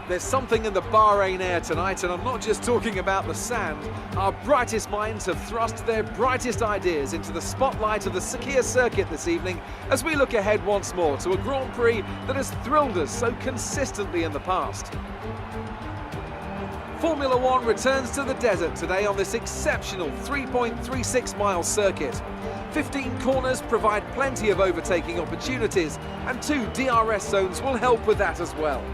There's something in the Bahrain air tonight, and I'm not just talking about the sand. Our brightest minds have thrust their brightest ideas into the spotlight of the Sakhir circuit this evening as we look ahead once more to a Grand Prix that has thrilled us so consistently in the past. Formula One returns to the desert today on this exceptional 3.36-mile circuit. 15 corners provide plenty of overtaking opportunities, and 2 DRS zones will help with that as well.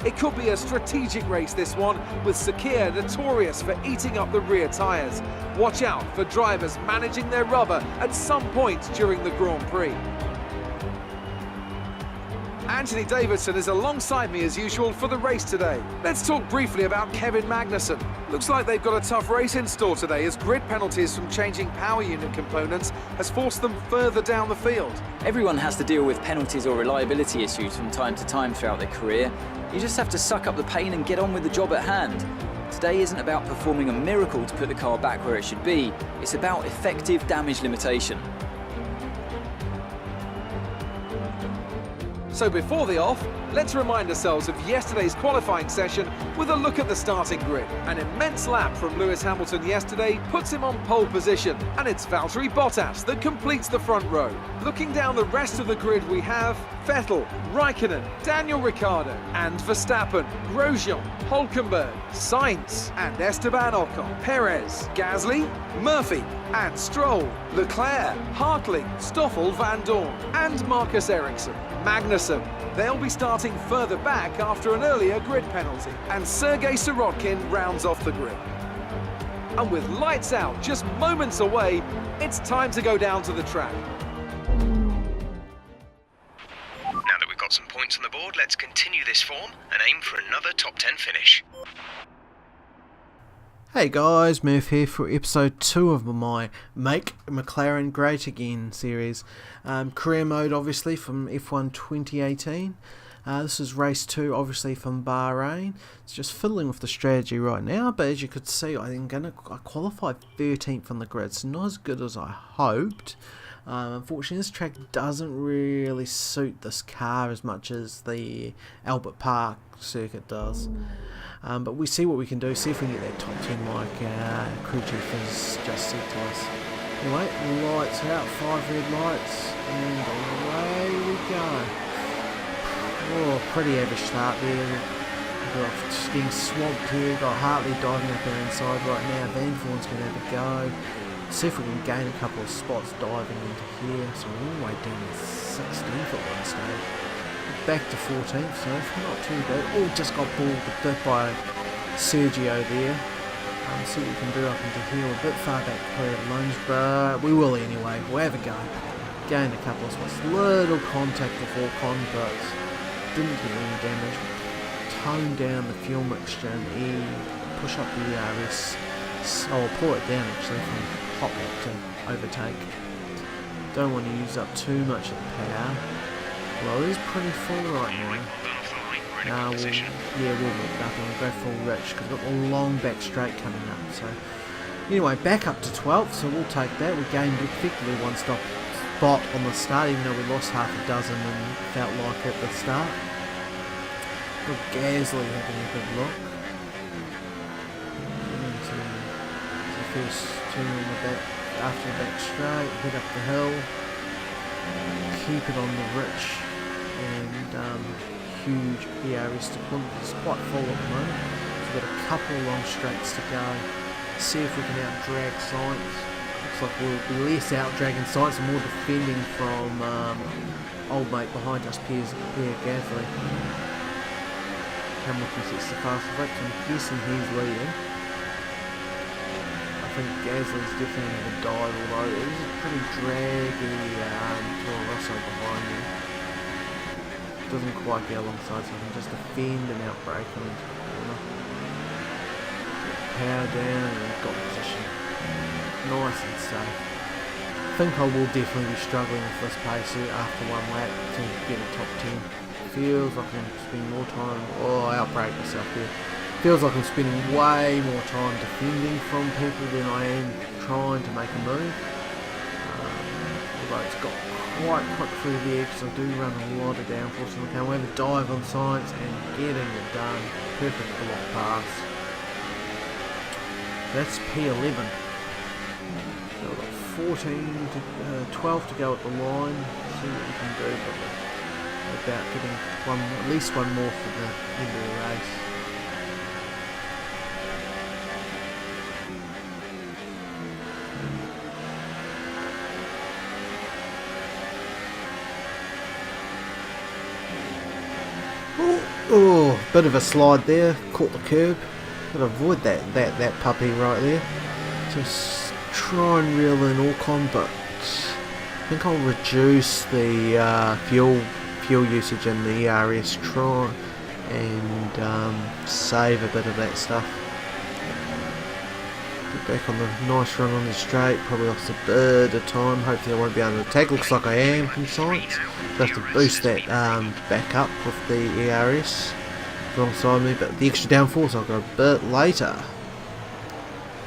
It could be a strategic race, this one, with Sakhir notorious for eating up the rear tyres. Watch out for drivers managing their rubber at some point during the Grand Prix. Anthony Davidson is alongside me as usual for the race today. Let's talk briefly about Kevin Magnussen. Looks like they've got a tough race in store today as grid penalties from changing power unit components has forced them further down the field. Everyone has to deal with penalties or reliability issues from time to time throughout their career. You just have to suck up the pain and get on with the job at hand. Today isn't about performing a miracle to put the car back where it should be. It's about effective damage limitation. So before the off, let's remind ourselves of yesterday's qualifying session with a look at the starting grid. An immense lap from Lewis Hamilton yesterday puts him on pole position, and it's Valtteri Bottas that completes the front row. Looking down the rest of the grid, we have Vettel, Raikkonen, Daniel Ricciardo and Verstappen, Grosjean, Hülkenberg, Sainz and Esteban Ocon, Perez, Gasly, Murphy and Stroll, Leclerc, Hartley, Stoffel Van Dorn and Marcus Ericsson. Magnussen, they'll be starting further back after an earlier grid penalty, and Sergei Sirotkin rounds off the grid. And with lights out just moments away, it's time to go down to the track. Now that we've got some points on the board, let's continue this form and aim for another top 10 finish. Hey guys, Murph here for episode 2 of my Make McLaren Great Again series. Career mode obviously from F1 2018. This is race 2 obviously from Bahrain. It's just fiddling with the strategy right now, but as you could see I qualified 13th on the grid. It's not as good as I hoped. Unfortunately this track doesn't really suit this car as much as the Albert Park circuit does. But we see what we can do, see if we can get that top 10 like crew chief has just said to us. Anyway, lights out, 5 red lights, and away we go. Oh, pretty average start there. Just getting swamped here, got Hartley diving up our inside right now, Van Voorn's going to have a go. See if we can gain a couple of spots diving into here. So we're all the way down to 16th at one stage. Back to 14th, so not too bad. Oh, just got pulled a bit by Sergio there. See what we can do up into here. We're a bit far back to clear the lunge, but we will anyway. We'll have a go. Gained a couple of spots. Little contact with Ocon, but didn't get any damage. Tone down the fuel mixture and E. Push up the ERS. I'll pull it down actually from hot lap to overtake. Don't want to use up too much of the power. Well, it is pretty full right now. We'll look up and we'll go full rich because we've got the long back straight coming up. So anyway, back up to 12th, so we'll take that. We gained effectively one spot on the start, even though we lost half a dozen and felt like at the start. Got Gasly having a good look. The first turn on the back, after the back straight, head up the hill, keep it on the rich. And huge ERS deployment. It's quite full at the moment. We've got a couple of long straights to go. See if we can out-drag Sainz. Looks like we'll be less out-dragging Sainz and more defending from old mate behind us, Pierre Gasly. Hamilton sets the fastest lap, so I'm guessing he's leading. I think Gasly's definitely going to dive, although it is a pretty draggy Toro Rosso behind me. Doesn't quite get alongside, so I can just defend and outbrake him into the corner. Power down and got position. Nice and safe. I think I will definitely be struggling with this pace after one lap to get a top 10. Feels like I'm spending more time. Oh, I outbrake myself here. Feels like I'm spending way more time defending from people than I am trying to make a move. road's got quite quick through there because I do run a lot of downforce in the car. We have a dive on science and getting it done. Perfect block pass. That's P11. So we've got 12 to go at the line. See what we can do, but we're about getting at least one more for the end of the race. Oh, bit of a slide there, caught the curb. Gotta avoid that puppy right there. Just try and reel in Orcon, but I think I'll reduce the fuel usage in the ERS, try and save a bit of that stuff. Get back on the nice run on the straight, probably lost a bit of time. Hopefully I won't be under attack. Looks like I am from science. So I have to boost that back up with the ERS alongside me, but the extra downforce I'll go a bit later.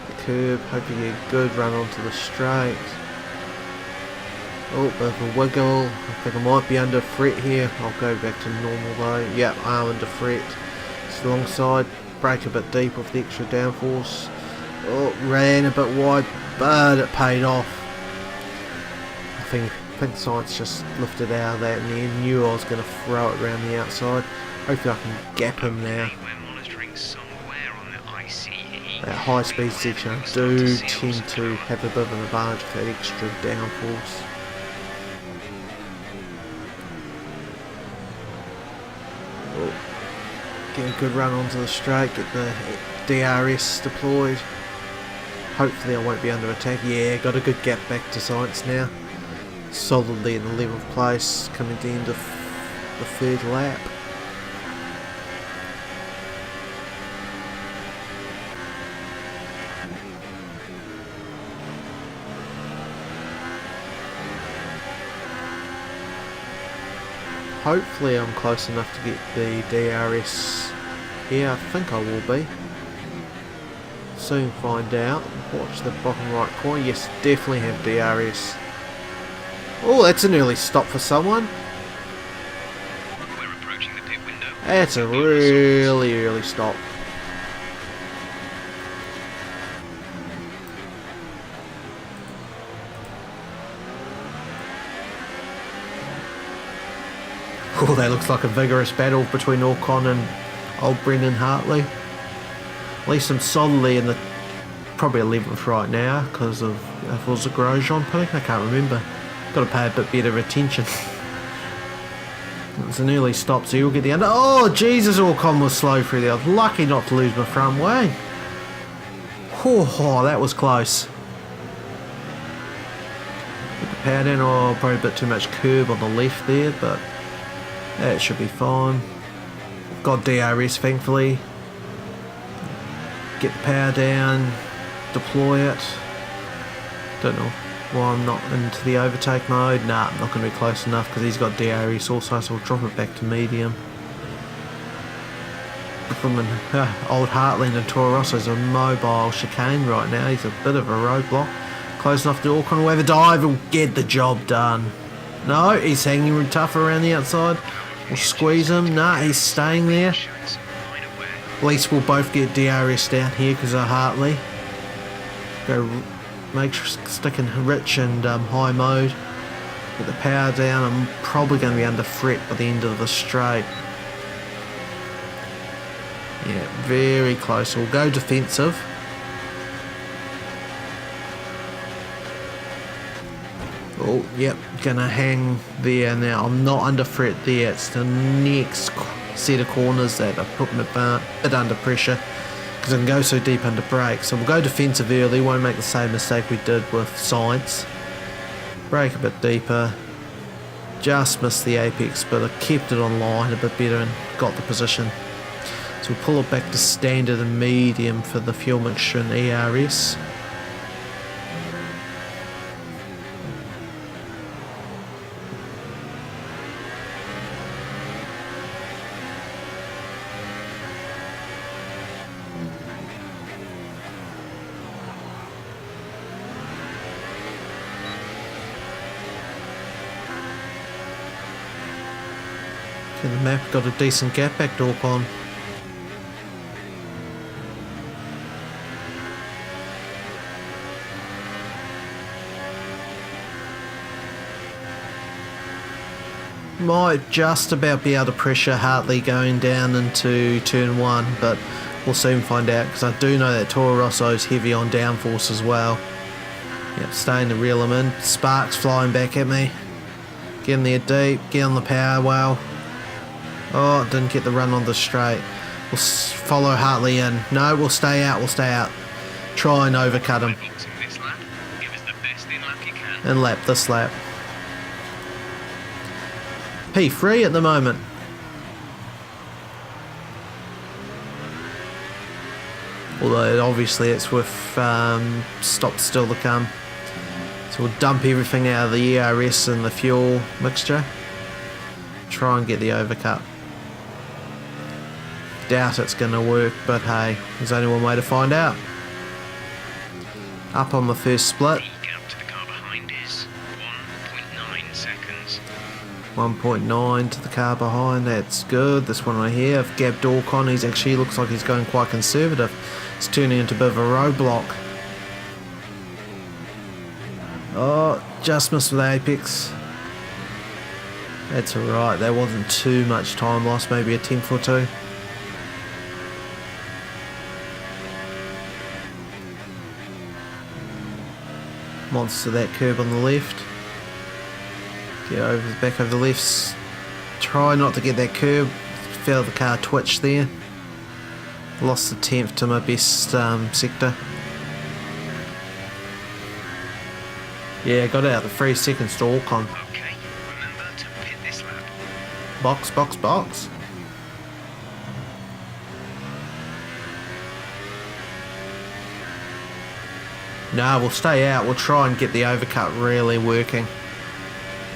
The curb, hoping you get a good run onto the straight. Oh, bit of a wiggle. I think I might be under fret here. I'll go back to normal though. Yep, I'm under fret. It's alongside, brake a bit deep with the extra downforce. Oh, ran a bit wide, but it paid off. I think science just lifted out of that and he knew I was going to throw it around the outside. Hopefully I can gap him now. That high speed section I do tend to have a bit of an advantage with that extra downforce. Oh, get a good run onto the straight, get the DRS deployed. Hopefully I won't be under attack. Yeah, got a good gap back to science now. Solidly in the 11th place, coming to the end of the third lap. Hopefully I'm close enough to get the DRS. Yeah, I think I will be. Soon find out. Watch the bottom right corner. Yes, definitely have DRS. Oh, that's an early stop for someone. We're approaching the pit window. That's a really early stop. Oh, that looks like a vigorous battle between Orcon and old Brendan Hartley. At least I'm solidly in the probably 11th right now because of if it was a Grosjean pick, I can't remember. Got to pay a bit better attention. It's an early stop, so you'll get the under. Oh Jesus, Orcon was slow through there. I was lucky not to lose my front wing. Oh, that was close. Get the power down. Oh, probably a bit too much curb on the left there, but that should be fine. Got DRS thankfully. Get the power down, deploy it. Don't know why I'm not into the overtake mode. Nah, I'm not going to be close enough because he's got DRS also, so I'll drop it back to medium. From old Heartland and Toro Rosso's a mobile chicane right now. He's a bit of a roadblock. Close enough to Orcon. We'll have a dive. We'll get the job done. No, he's hanging tough around the outside. We'll squeeze him. Nah, he's staying there. At least we'll both get DRS down here because of Hartley. Go make sure sticking rich and high mode. Get the power down. I'm probably going to be under fret by the end of the straight. Yeah, very close. We'll go defensive. Oh, yep, gonna hang there now. I'm not under fret there. It's the next set of corners that I put me a bit under pressure because I can go so deep under brake. So we'll go defensive early. Won't make the same mistake we did with Science. Brake a bit deeper. Just missed the apex, but I kept it on line a bit better and got the position. So we'll pull it back to standard and medium for the fuel mixture and ERS. In the map, got a decent gap back to Ocon. Might just about be able to pressure Hartley going down into turn 1, but we'll soon find out, because I do know that Toro Rosso's heavy on downforce as well. Yep, staying to reel him in. Sparks flying back at me. Get in there deep, get on the power well. Oh, didn't get the run on the straight. We'll follow Hartley in. No, we'll stay out, Try and overcut him. And lap this lap. P3 at the moment. Although obviously it's with stops still to come. So we'll dump everything out of the ERS and the fuel mixture. Try and get the overcut. Doubt it's going to work, but hey, there's only one way to find out. Up on the first split. 1.9 to the car behind, that's good. This one right here, I've gapped Ocon, he's actually looks like he's going quite conservative. It's turning into a bit of a roadblock. Oh, just missed with the apex. That's alright, there wasn't too much time lost, maybe a tenth or two. Monster that curb on the left. Get over, back over the left. Try not to get that curb. Felt the car twitch there. Lost the 10th to my best sector. Yeah, got out the 3 seconds to Ocon. Okay, remember to pit this lap. Box, box, box. No, we'll stay out. We'll try and get the overcut really working.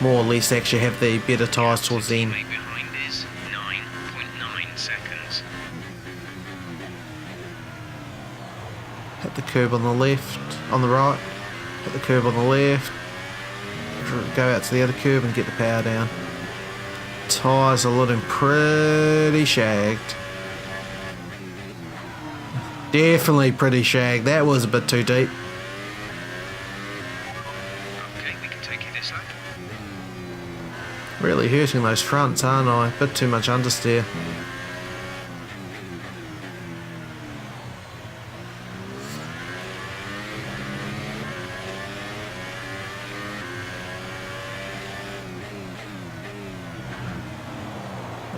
More or less actually have the better tyres towards the end. Behind is 9.9 seconds. Hit the curb on the left, on the right. Hit the curb on the left. Go out to the other curb and get the power down. Tyres are looking pretty shagged. Definitely pretty shagged. That was a bit too deep. Okay, we can take you this lap. Really hurting those fronts, aren't I? Bit too much understeer.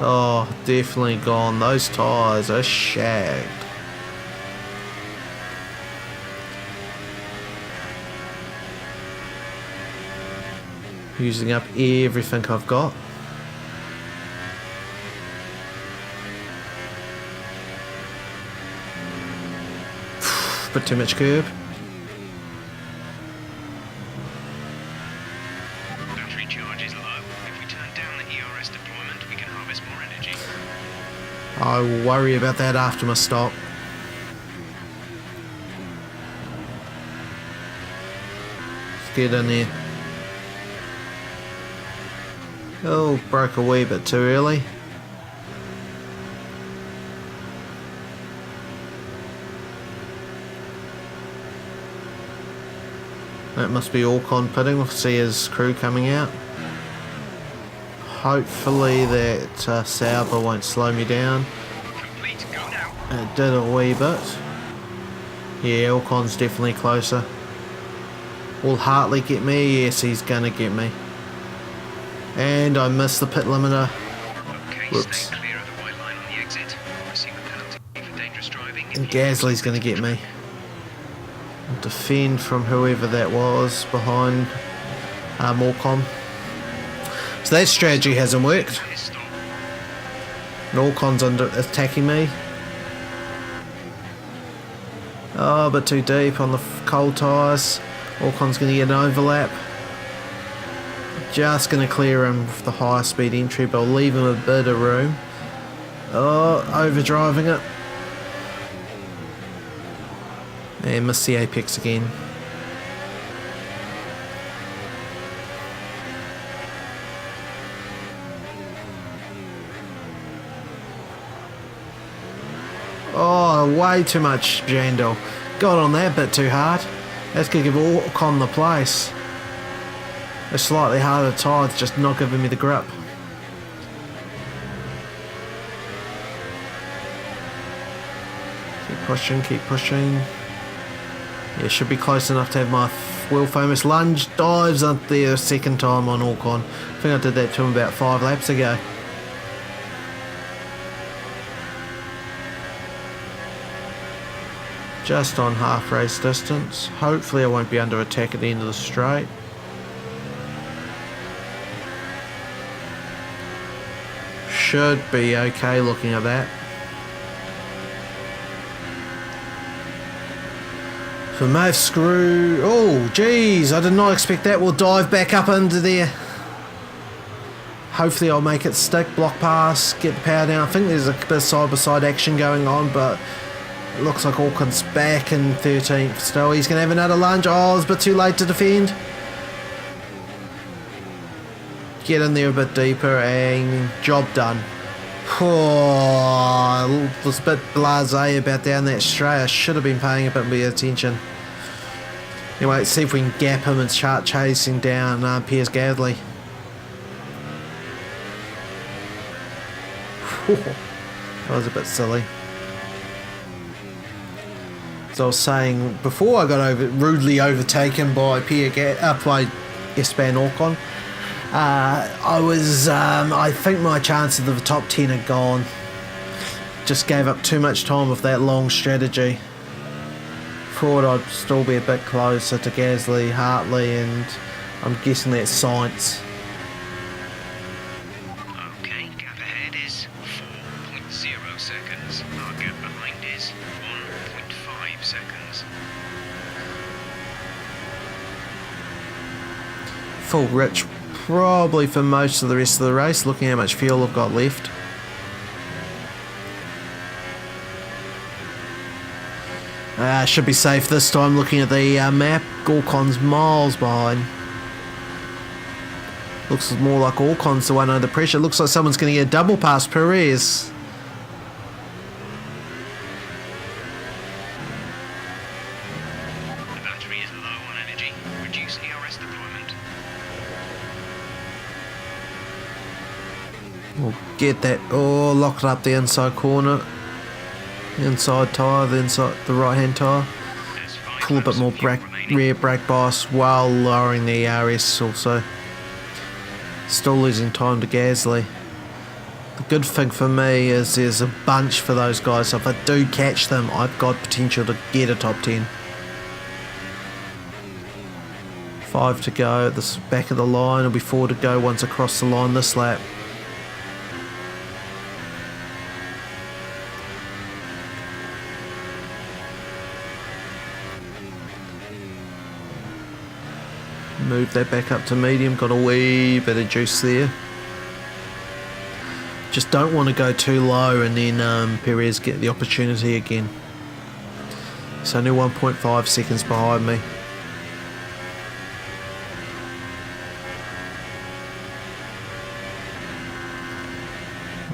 Oh, definitely gone. Those tyres are shagged. Using up everything I've got. Bit too much curb. Battery charge is low. If we turn down the ERS deployment, we can harvest more energy. I'll worry about that after my stop. Let's get in there. Oh, broke a wee bit too early. That must be Ocon pitting. We'll see his crew coming out. Hopefully that Sauber won't slow me down. Complete, go now. It did a wee bit. Yeah, Ocon's definitely closer. Will Hartley get me? Yes, he's gonna get me. And I missed the pit limiter. Okay, Whoops. stay clear of the white line on the exit. Receive a penalty for dangerous driving. And Gasly's going to get me. I'll defend from whoever that was behind Ocon. So that strategy hasn't worked. And Ocon's attacking me. Oh, but too deep on the cold tyres. Ocon's going to get an overlap. Just going to clear him with the higher speed entry, but I'll leave him a bit of room. Oh, overdriving it. And missed the apex again. Oh, way too much Jandal. Got on that bit too hard. That's going to give Ocon the place. A slightly harder tyre, it's just not giving me the grip. Keep pushing, keep pushing. Yeah, should be close enough to have my world famous lunge dives up there second time on Ocon. I think I did that to him about 5 laps ago. Just on half race distance. Hopefully I won't be under attack at the end of the straight. Should be okay looking at that. For Mave screw. Oh, geez, I did not expect that. We'll dive back up into there. Hopefully I'll make it stick, block pass, get the power down. I think there's a bit of side-by-side action going on, but it looks like Auckland's back in 13th still. He's going to have another lunge. Oh, it's a bit too late to defend. Get in there a bit deeper and job done. Oh, I was a bit blasé about down that straight. I should have been paying a bit more attention. Anyway, let's see if we can gap him and start chasing down Piers Gasly. That was a bit silly. As I was saying before, I got rudely overtaken by by Esteban Ocon. I think my chances of the top 10 are gone. Just gave up too much time with that long strategy. Thought I'd still be a bit closer to Gasly, Hartley, and I'm guessing that's Sainz. Okay, gap ahead is 4.0 seconds. Our gap behind is 1.5 seconds. Full rich probably for most of the rest of the race, looking how much fuel I've got left. Should be safe this time looking at the map. Ocon's miles behind. Looks more like Ocon's the one under pressure. Looks like someone's going to get a double past Perez. The battery is low on energy. Reduce ERS deployment. We'll get that. Oh, lock it up the inside corner. The inside tyre, the right hand tyre. Pull a bit more rear brake bias while lowering the ERS also. Still losing time to Gasly. The good thing for me is there's a bunch for those guys, so if I do catch them, I've got potential to get a top 10. 5 to go at the back of the line, it'll be 4 to go once across the line this lap. Move that back up to medium, got a wee bit of juice there. Just don't want to go too low and then Perez get the opportunity again. It's only 1.5 seconds behind me.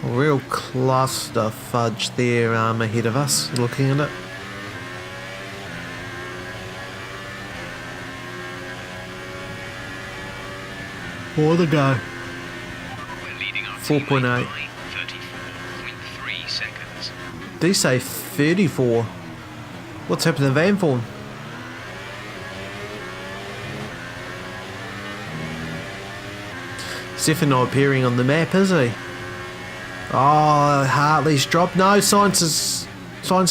A real cluster fudge there ahead of us, looking at it. 4 to go. 4.8. 34.3 seconds. Did he say 34? What's happened to Van Forn? He's definitely not appearing on the map, is he? Oh, Hartley's dropped. No, Sainz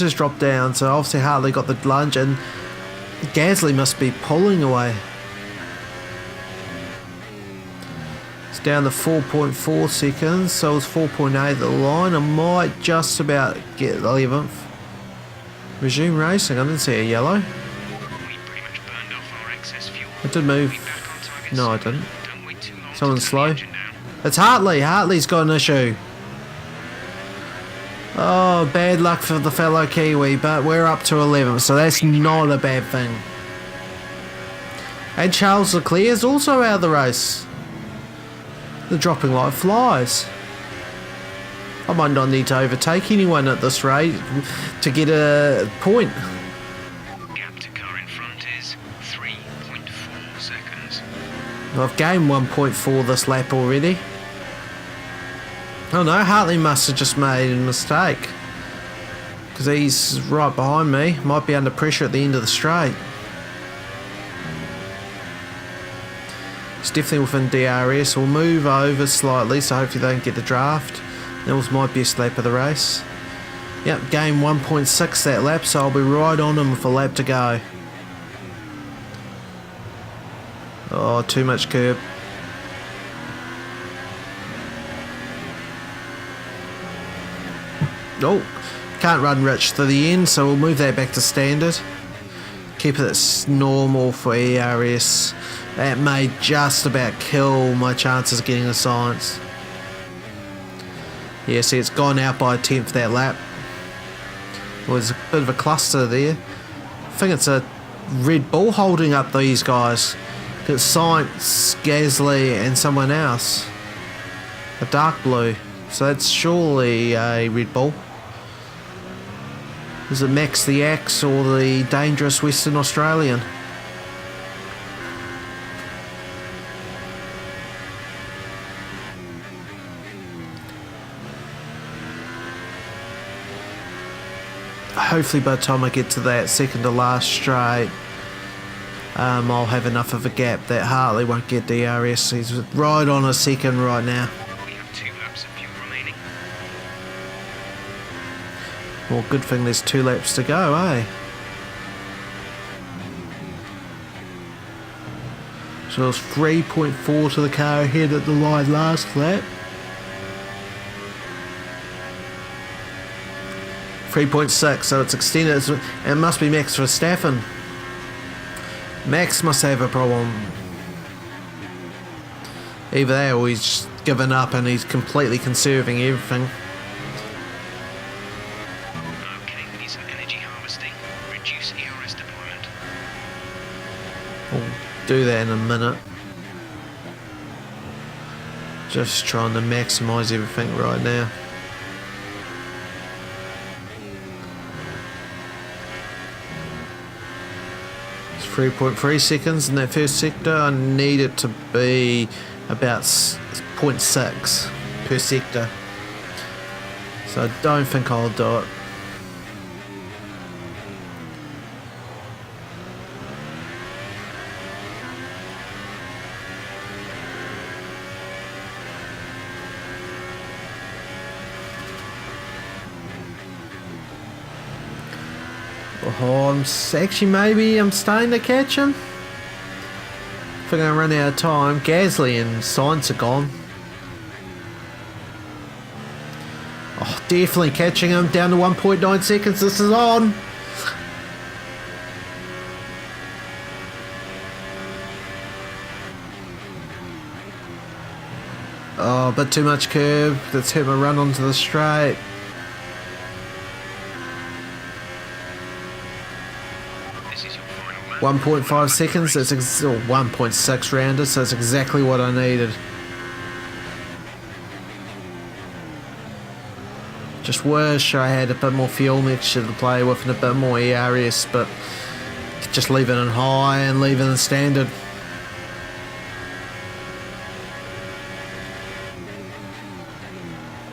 has dropped down, so obviously Hartley got the lunge and Gasly must be pulling away. Down to 4.4 seconds, so it's 4.8 at the line. I might just about get 11th. Resume racing, I didn't see a yellow. We pretty much burned off our excess fuel. I did move. Back on target No, I soon. didn't. Don't wait too long to Someone's turn slow. the engine down. It's Hartley. Hartley's got an issue. Oh, bad luck for the fellow Kiwi, but we're up to 11th, so that's not a bad thing. And Charles Leclerc's also out of the race. They're dropping like flies. I might not need to overtake anyone at this rate to get a point. Gap to car in front is 3.4 seconds. I've gained 1.4 this lap already. Oh no, Hartley must have just made a mistake. Because he's right behind me. Might be under pressure at the end of the straight. It's definitely within DRS. We'll move over slightly so hopefully they don't get the draft. That was my best lap of the race. Yep, gained 1.6 that lap, so I'll be right on him with a lap to go. Oh, too much curb. Oh, can't run rich to the end, so we'll move that back to standard. Keep it normal for ERS. That may just about kill my chances of getting a science. Yeah, see, it's gone out by a tenth that lap. Well, there's a bit of a cluster there. I think it's a Red Bull holding up these guys. It's Science, Gasly, and someone else. A dark blue. So that's surely a Red Bull. Is it Max the Axe or the dangerous Western Australian? Hopefully by the time I get to that second to last straight, I'll have enough of a gap that Hartley won't get DRS. He's right on a second right now. We have 2 laps of fuel remaining. Well, good thing there's 2 laps to go, eh? So it's 3.4 to the car ahead at the line last lap. 3.6, so it's extended. It must be Max Verstappen. Max must have a problem. Either that or he's given up and he's completely conserving everything. Okay, we need some energy harvesting. Reduce ERS deployment. We'll do that in a minute. Just trying to maximise everything right now. 3.3 seconds in that first sector. I need it to be about 0.6 per sector. So I don't think I'll do it. Oh, maybe I'm starting to catch him. If we're going to run out of time, Gasly and Sainz are gone. Oh, definitely catching him down to 1.9 seconds. This is on. Oh, a bit too much curb. Let's have a run onto the straight. This is your final lap. 1.5 seconds, that's 1.6 rounders, so that's exactly what I needed. Just wish I had a bit more fuel mixture to play with and a bit more ERS, but just leave it in high and leave it in standard.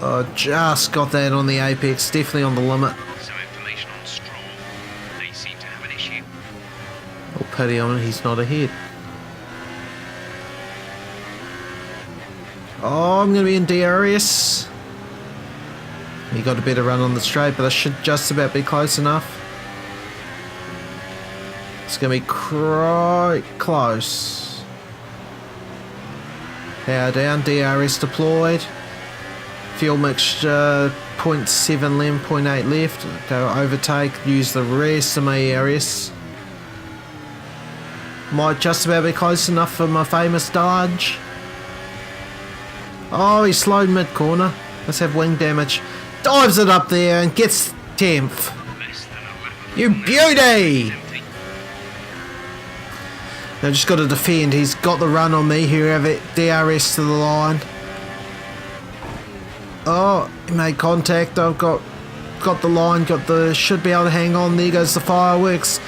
I just got that on the apex, definitely on the limit. Some information on Stroll. They seem to have an issue. Oh, pity on it, he's not ahead. Oh, I'm going to be in DRS. He got a better run on the straight, but I should just about be close enough. It's going to be quite close. Power down, DRS deployed. Fuel mixture, 0.7 left, 0.8 left. Go overtake, use the rest of my ERS. Might just about be close enough for my famous dodge. Oh, he slowed mid-corner. Let's have wing damage. Dives it up there and gets 10th. Less than a lap of You fuel beauty! empty. Now just got to defend. He's got the run on me. Here, have it. DRS to the line. Oh, he made contact. I've got the line, should be able to hang on. There goes the fireworks.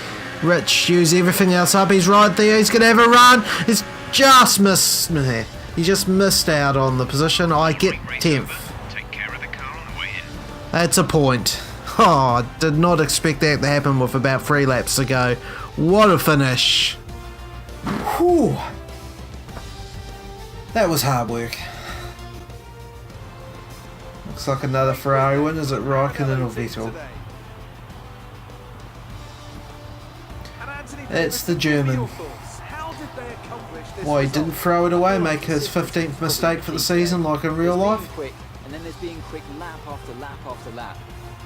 Rich use everything else up. He's right there. He's going to have a run. He's just missed me. He just missed out on the position. I get 10th. Take care of the car on the way in. That's a point. Oh, I did not expect that to happen with about 3 laps to go. What a finish. Whew. That was hard work. Looks like another Ferrari win. Is it Raikkonen or Vettel? It's the German. Why, he didn't throw it away, make his 15th mistake for the season like in real life? And then there's being quick lap after lap after lap.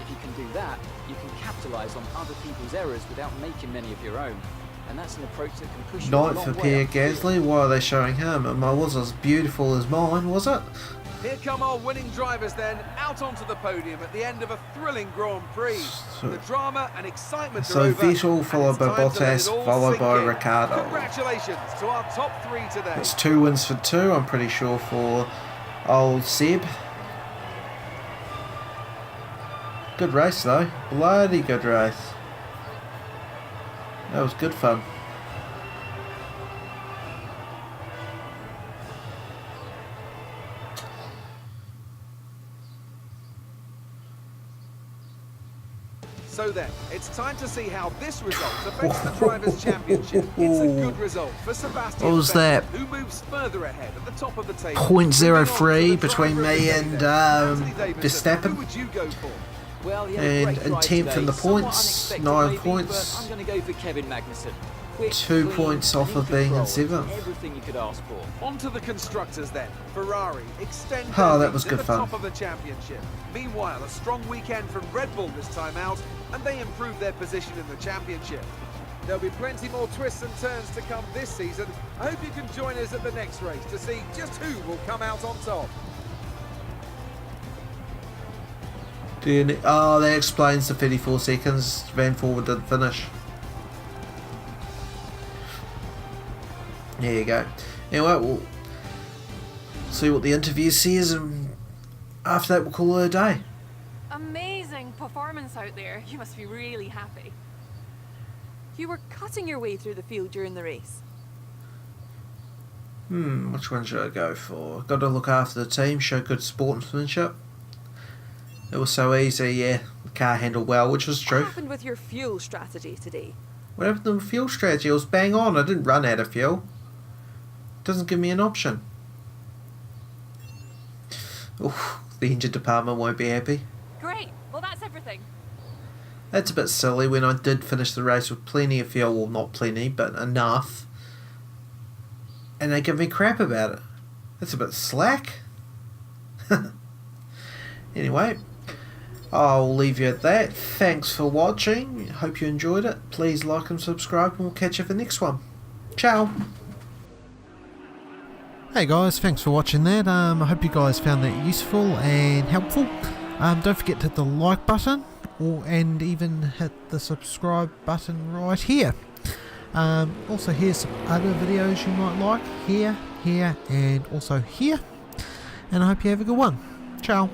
If you can do that, you can capitalise on other people's errors without making many of your own. And that's an approach that can push you a long Ninth for way Pierre up the field. Gasly. Why are they showing him? It wasn't as beautiful as mine, was it? Here come our winning drivers then, out onto the podium at the end of a thrilling Grand Prix. The drama and excitement are So over. Vettel and followed it's by time to let Bottas, it all followed sink by in. Ricciardo. Congratulations to our top 3 today. It's 2 wins for 2, I'm pretty sure, for old Seb. Good race though. Bloody good race. That was good fun. So then, it's time to see how this result affects the Drivers' Championship. It's a good result for Sebastian What was Vettel, that? who moves further ahead at the top of the table. 0.03 between me and Anthony Davidson, Verstappen. who would you go for? Well, he had a And great ride 10th in today. the Somewhat points, unexpected 9 maybe, points. but I'm going to go for Kevin Magnussen. Quick, 2 clean, points off and of being in control. 7th. Everything you could ask for. On to the constructors then. Ferrari extend Oh, their that was lead at good the fun. top of the championship. Meanwhile, a strong weekend from Red Bull this time out, and they improve their position in the championship. There'll be plenty more twists and turns to come this season. I hope you can join us at the next race to see just who will come out on top. Oh, that explains the 34 seconds Van Forward didn't finish. There you go. Anyway, we'll see what the interview says, and after that we'll call it a day. Amazing performance out there. You must be really happy. You were cutting your way through the field during the race. Which one should I go for? Got to look after the team, show good sportsmanship. It was so easy, yeah. The car handled well, which was What true. happened with your fuel strategy today? What happened to the fuel strategy? It was bang on. I didn't run out of fuel. Doesn't give me an option. Oof, the engine department won't be happy. Great. Well, that's everything. That's a bit silly when I did finish the race with plenty of fuel. Well, not plenty, but enough. And they give me crap about it. That's a bit slack. Anyway, I'll leave you at that. Thanks for watching. Hope you enjoyed it. Please like and subscribe, and we'll catch you for the next one. Ciao. Hey guys, thanks for watching that. I hope you guys found that useful and helpful. Don't forget to hit the like button, and even hit the subscribe button right here. Also, here's some other videos you might like. Here, and also here. And I hope you have a good one. Ciao.